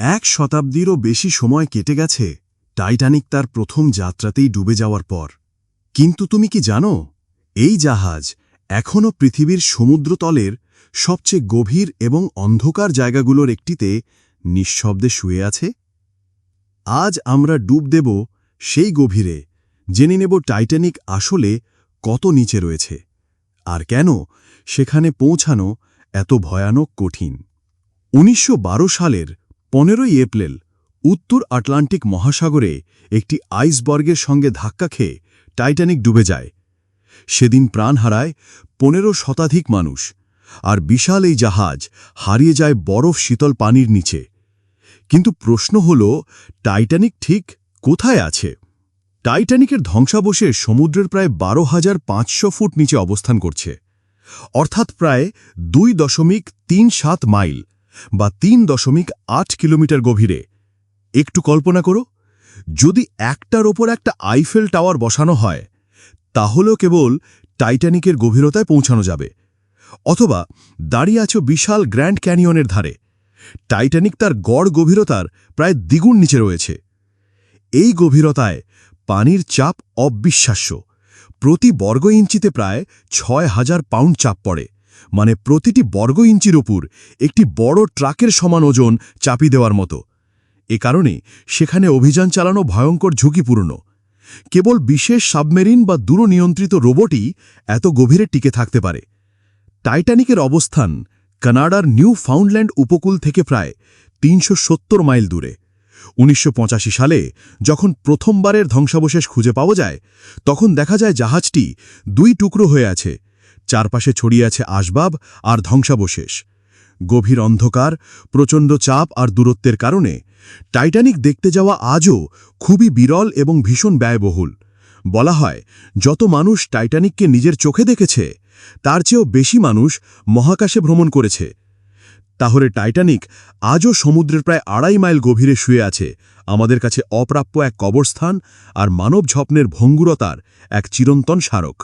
এক শতাব্দীরও বেশি সময় কেটে গেছে টাইটানিক তার প্রথম যাত্রাতেই ডুবে যাওয়ার পর। কিন্তু তুমি কি জানো, এই জাহাজ এখনও পৃথিবীর সমুদ্রতলের সবচেয়ে গভীর এবং অন্ধকার জায়গাগুলোর একটিতে নিঃশব্দে শুয়ে আছে? আজ আমরা ডুব দেব সেই গভীরে, জেনে নেব টাইটানিক আসলে কত নিচে রয়েছে আর কেন সেখানে পৌঁছানো এত ভয়ানক কঠিন। ১৯১২ সালের ১৫ই এপ্রিল উত্তর আটলান্টিক মহাসাগরে একটি আইসবার্গের সঙ্গে ধাক্কা খেয়ে টাইটানিক ডুবে যায়। সেদিন প্রাণ হারায় ১৫ শতাধিক মানুষ, আর বিশাল এই জাহাজ হারিয়ে যায় বরফ শীতল পানির নিচে। কিন্তু প্রশ্ন হল, টাইটানিক ঠিক কোথায় আছে? টাইটানিকের ধ্বংসাবশেষ সমুদ্রের প্রায় ১২,৫০০ ফুট নিচে অবস্থান করছে, অর্থাৎ প্রায় ২.৩৭ মাইল বা ৩.৮ কিলোমিটার গভীরে। একটু কল্পনা করো, যদি একটার ওপর একটা আইফেল টাওয়ার বসানো হয়, তাহলেও কেবল টাইটানিকের গভীরতায় পৌঁছানো যাবে। অথবা দাঁড়িয়ে আছো বিশাল গ্র্যান্ড ক্যানিয়নের ধারে, টাইটানিক তার গড় গভীরতার প্রায় দ্বিগুণ নিচে রয়েছে। এই গভীরতায় পানির চাপ অবিশ্বাস্য। প্রতি বর্গ ইঞ্চিতে প্রায় ৬,০০০ পাউন্ড চাপ পড়ে, মানে প্রতিটি বর্গ ইঞ্চির ওপর একটি বড় ট্রাকের সমান ওজন চাপি দেওয়ার মতো। এ কারণে সেখানে অভিযান চালানো ভয়ঙ্কর ঝুঁকিপূর্ণ। কেবল বিশেষ সাবমেরিন বা দূরনিয়ন্ত্রিত রোবটই এত গভীরে টিকে থাকতে পারে। টাইটানিকের অবস্থান কানাডার নিউ ফাউন্ডল্যান্ড উপকূল থেকে প্রায় ৩৭০ মাইল দূরে। ১৯৮৫ সালে যখন প্রথমবারের ধ্বংসাবশেষ খুঁজে পাওয়া যায়, তখন দেখা যায় জাহাজটি ২ টুকরো হয়ে আছে। চারপাশে ছড়িয়ে আছে আসবাব আর ধ্বংসাবশেষ। গভীর অন্ধকার, প্রচণ্ড চাপ আর দূরত্বের কারণে টাইটানিক দেখতে যাওয়া আজও খুবই বিরল এবং ভীষণ ব্যয়বহুল। বলা হয়, যত মানুষ টাইটানিককে নিজের চোখে দেখেছে, তার চেয়েও বেশি মানুষ মহাকাশে ভ্রমণ করেছে। তাহলে টাইটানিক আজও সমুদ্রের প্রায় ২.৫ মাইল গভীরে শুয়ে আছে, আমাদের কাছে অপ্রাপ্য এক কবরস্থান আর মানব স্বপ্নের ভঙ্গুরতার এক চিরন্তন স্মারক।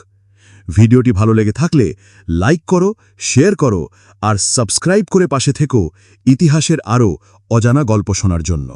ভিডিওটি ভালো লেগে থাকলে লাইক করো, শেয়ার করো আর সাবস্ক্রাইব করে পাশে থেকো ইতিহাসের আরও অজানা গল্প শোনার জন্য।